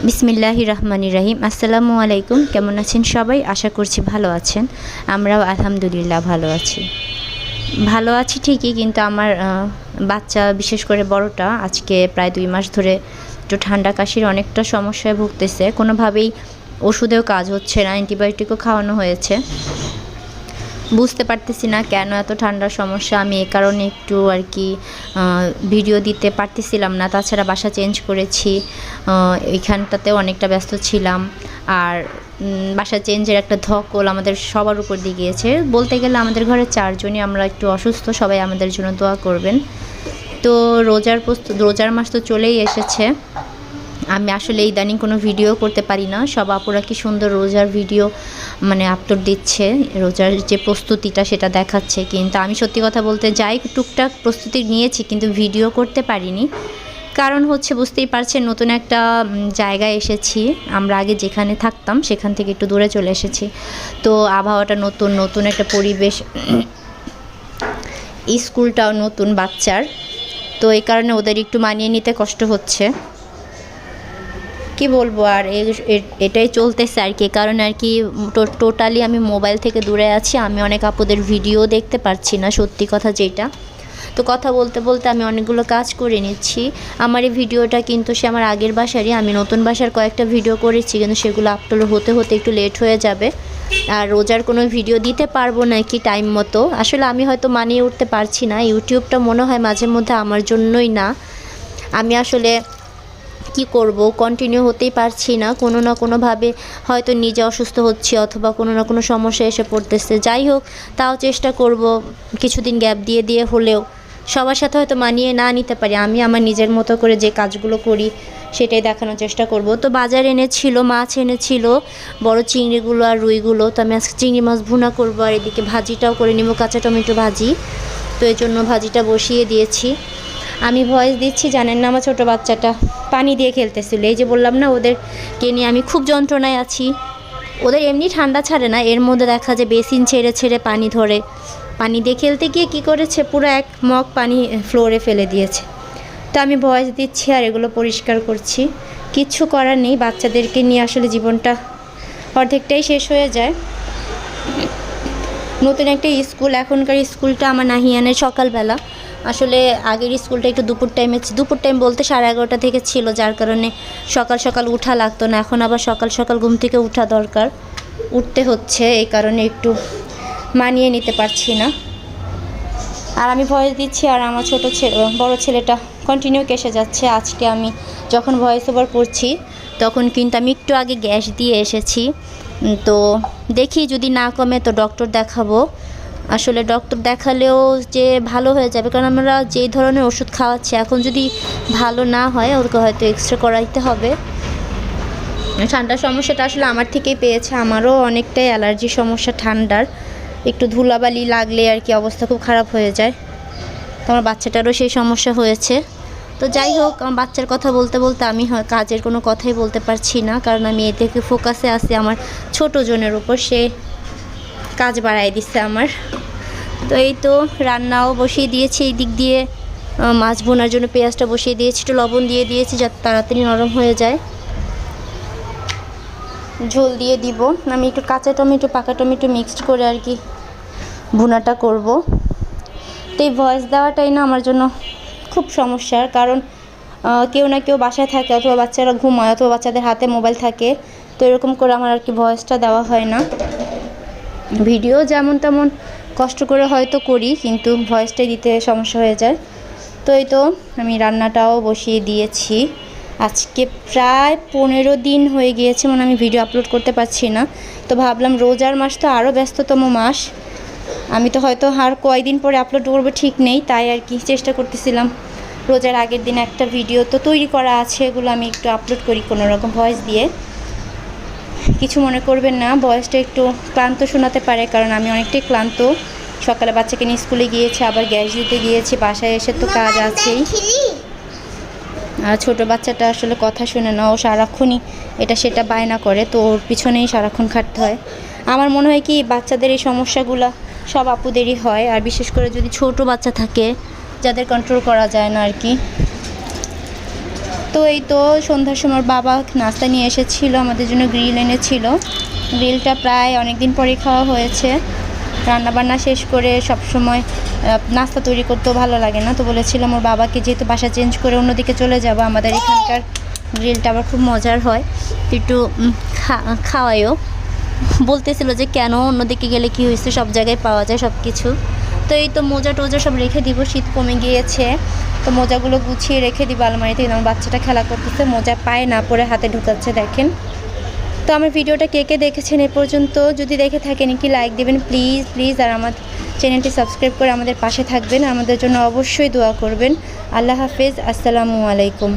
বিসমিল্লাহির রহমানির রহিম। আসসালামু আলাইকুম। কেমন আছেন সবাই? আশা করছি ভালো আছেন। আমরাও আলহামদুলিল্লাহ ভালো আছি ঠিকই, কিন্তু আমার বাচ্চা, বিশেষ করে বড়টা, আজকে প্রায় 2 মাস ধরে একটু ঠান্ডা কাশির অনেকটা সমস্যায় ভুগতেছে। কোনোভাবেই ওষুধেও কাজ হচ্ছে না, অ্যান্টিবায়োটিকও খাওয়ানো হয়েছে। বুঝতে পারতেছি না কেন এত ঠান্ডার সমস্যা। আমি এ কারণে একটু আর কি ভিডিও দিতে পারতেছিলাম না। তাছাড়া বাসা চেঞ্জ করেছি, এইখানটাতেও অনেকটা ব্যস্ত ছিলাম। আর বাসা চেঞ্জের একটা ধকল আমাদের সবার উপর দিয়ে গিয়েছে। বলতে গেলে আমাদের ঘরে 4 জনই আমরা একটু অসুস্থ। সবাই আমাদের জন্য দোয়া করবেন। তো রোজার মাস তো চলেই এসেছে। আমি আসলে ইদানিং কোনো ভিডিও করতে পারি না। সব আপুরা কি সুন্দর রোজার ভিডিও আপলোড দিচ্ছে, রোজার যে প্রস্তুতিটা সেটা দেখাচ্ছে, কিন্তু আমি সত্যি কথা বলতে যাই টুকটাক প্রস্তুতি নিয়েছি, কিন্তু ভিডিও করতে পারিনি। কারণ হচ্ছে, বুঝতেই পারছেন, নতুন একটা জায়গায় এসেছি। আমরা আগে যেখানে থাকতাম সেখান থেকে একটু দূরে চলে এসেছি। তো আবহাওয়াটা নতুন, নতুন একটা পরিবেশ, স্কুলটাও নতুন বাচ্চার। তো এই কারণে ওদের একটু মানিয়ে নিতে কষ্ট হচ্ছে। কি বলবো, আর এটাই চলতেছে আর কি। কারণ আর কি টোটালি আমি মোবাইল থেকে দূরে আছি। আমি অনেক আপুদের ভিডিও দেখতে পারছি না, সত্যি কথা যেটা। তো কথা বলতে বলতে আমি অনেকগুলো কাজ করে নিচ্ছি। আমার এই ভিডিওটা কিন্তু সে আমার আগের বাসারই। আমি নতুন বাসার কয়েকটা ভিডিও করেছি, কিন্তু সেগুলো আপলোড হতে হতে একটু লেট হয়ে যাবে। আর রোজার কোনো ভিডিও দিতে পারবো না কি টাইম মতো। আসলে আমি হয়তো মানিয়ে উঠতে পারছি না। ইউটিউবটা মনে হয় মাঝে মধ্যে আমার জন্যই না। আমি আসলে কি করব, কন্টিনিউ হতেই পারছি না। কোনো না কোনোভাবে হয়তো নিজে অসুস্থ হচ্ছি, অথবা কোনো না কোনো সমস্যা এসে পড়তেছে। যাই হোক, তাও চেষ্টা করব কিছুদিন গ্যাপ দিয়ে দিয়ে হলেও। সবার সাথে হয়তো মানিয়ে না নিতে পারি, আমি আমার নিজের মতো করে যে কাজগুলো করি সেটাই দেখানোর চেষ্টা করব। তো বাজার এনেছিল, মাছ এনেছিল, বড় চিংড়িগুলো আর রুইগুলো। তো আমি আজকে চিংড়ি মাছ ভুনা করবো, আর এদিকে ভাজিটাও করে নেব, কাঁচা টমেটো ভাজি। তো এই জন্য ভাজিটা বসিয়ে দিয়েছি। আমি ভয়েস দিচ্ছি, জানেন না, আমার ছোটো বাচ্চাটা পানি দিয়ে খেলতেছিল। এই যে বললাম না, ওদেরকে নিয়ে আমি খুব যন্ত্রণায় আছি। ওদের এমনি ঠান্ডা ছাড়ে না, এর মধ্যে দেখা যায় বেসিন ছেড়ে ছেড়ে পানি ধরে। পানি দিয়ে খেলতে গিয়ে কী করেছে, পুরো এক মগ পানি ফ্লোরে ফেলে দিয়েছে। তো আমি ভয়েস দিচ্ছি আর এগুলো পরিষ্কার করছি। কিচ্ছু করার নেই, বাচ্চাদেরকে নিয়ে আসলে জীবনটা অর্ধেকটাই শেষ হয়ে যায়। নতুন একটা স্কুল, এখনকার স্কুলটা আমার নাহিয়ানের সকালবেলা। আসলে আগের স্কুলটা একটু দুপুর টাইম বলতে 11:30 থেকে ছিল, যার কারণে সকাল সকাল উঠা লাগতো না। এখন আবার সকাল সকাল ঘুম থেকে উঠা দরকার, উঠতে হচ্ছে। এই কারণে একটু মানিয়ে নিতে পারছি না। আর আমি ভয়েস দিচ্ছি, আর আমার বড় ছেলেটা কন্টিনিউ কেসে যাচ্ছে। আজকে আমি যখন ভয়েস ওভার করছি তখন কিন্তু আমি একটু আগে গ্যাস দিয়ে এসেছি। তো দেখি যদি না কমে তো ডক্টর দেখাবো। আসলে ডক্টর দেখালেও যে ভালো হয়ে যাবে, কারণ আমরা যেই ধরনের ওষুধ খাওয়াচ্ছি, এখন যদি ভালো না হয় ওকে হয়তো এক্সরে করাইতে হবে। ঠান্ডার সমস্যাটা আসলে আমার থেকেই পেয়েছে। আমারও অনেকটাই অ্যালার্জির সমস্যা ঠান্ডার। একটু ধুলাবালি লাগলে আর কি অবস্থা খুব খারাপ হয়ে যায়। তো আমার বাচ্চাটারও সেই সমস্যা হয়েছে। তো যাই হোক, আমার বাচ্চার কথা বলতে বলতে আমি কাজের কোনো কথাই বলতে পারছি না, কারণ আমি এ থেকে ফোকাসে আছি আমার ছোটো জনের উপর। সে কাজ বাড়াই দিচ্ছে আমার। তো এই তো রান্নাও বসিয়ে দিয়েছি। এই দিক দিয়ে মাছ ভোনার জন্য পেঁয়াজটা বসিয়ে দিয়েছি, একটু লবণ দিয়ে দিয়েছি যাতে তাড়াতাড়ি নরম হয়ে যায়। ঝোল দিয়ে দিব। আমি একটু কাঁচা টমেটো পাকা টমেটো মিক্সড করে আর কি ভুনাটা করব। তো এই ভয়েস দেওয়াটাই না আমার জন্য খুব সমস্যার, কারণ কেউ না কেউ বাসায় থাকে, অথবা বাচ্চারা ঘুমায়, অথবা বাচ্চাদের হাতে মোবাইল থাকে। তো এরকম করে আমার আর কি ভয়েসটা দেওয়া হয় না। ভিডিও যেমন তেমন কষ্ট করে হয়তো করি, কিন্তু ভয়েসটাই দিতে সমস্যা হয়ে যায়। তো এই তো আমি রান্নাটাও বসিয়ে দিয়েছি। আজকে প্রায় 15 দিন হয়ে গিয়েছে আমি ভিডিও আপলোড করতে পারছি না। তো ভাবলাম রোজার মাস তো আরও ব্যস্ততম মাস, আমি তো হয়তো আর কয়দিন পরে আপলোড করবো ঠিক নেই। তাই আর কি চেষ্টা করতেছিলাম রোজার আগের দিন একটা ভিডিও তো তৈরি করা আছে, এগুলো আমি একটু আপলোড করি কোনো রকম ভয়েস দিয়ে। কিছু মনে করবেন না, ভয়েসটা একটু ক্লান্ত শোনাতে পারে, কারণ আমি অনেকটাই ক্লান্ত। সকালে বাচ্চাকে নিয়ে স্কুলে গিয়েছি, আবার গ্যাস দিতে গিয়েছি, বাসায় এসে তো কাজ আছেই। আর ছোটো বাচ্চাটা আসলে কথা শুনে না, ও সারাক্ষণই এটা সেটা বায়না করে, তো ওর পিছনেই সারাক্ষণ খাটতে হয়। আমার মনে হয় কি, বাচ্চাদের এই সমস্যাগুলো সব আপুদেরই হয়, আর বিশেষ করে যদি ছোট বাচ্চা থাকে যাদের কন্ট্রোল করা যায় না আর কি। তো তো এই তো সন্ধ্যার সময় বাবা নাস্তা নিয়ে এসেছিল, আমাদের জন্য গ্রিল এনেছিল। গ্রিলটা প্রায় অনেক দিন পরেই খাওয়া হয়েছে। রান্নাবান্না শেষ করে সব সময় নাস্তা তৈরি করতেও ভালো লাগে না, তো বলেছিলাম ওর বাবাকে যেহেতু বাসা চেঞ্জ করে অন্যদিকে চলে যাব, আমাদের এখানকার গ্রিলটা আবার খুব মজার হয়, তো একটু খাওয়াইও। বলতেছিল যে কেন অন্যদিকে গেলে কি হয়েছে, সব জায়গায় পাওয়া যায় সব কিছু। তো এই তো মোজা টোজা সব রেখে দিব, শীত কমে গিয়েছে, তো মোজাগুলো গুছিয়ে রেখে দিব আলমারিতে। আমার বাচ্চাটা খেলা করতেছে, মোজা পায়ে না পরে হাতে ঢুকাচ্ছে দেখেন। তো আমার ভিডিওটা কে কে দেখেছেন এ পর্যন্ত, যদি দেখে থাকেন একটি লাইক দেবেন প্লিজ প্লিজ, আর আমার চ্যানেলটি সাবস্ক্রাইব করে আমাদের পাশে থাকবেন, আমাদের জন্য অবশ্যই দোয়া করবেন। আল্লাহ হাফেজ, আসসালামু আলাইকুম।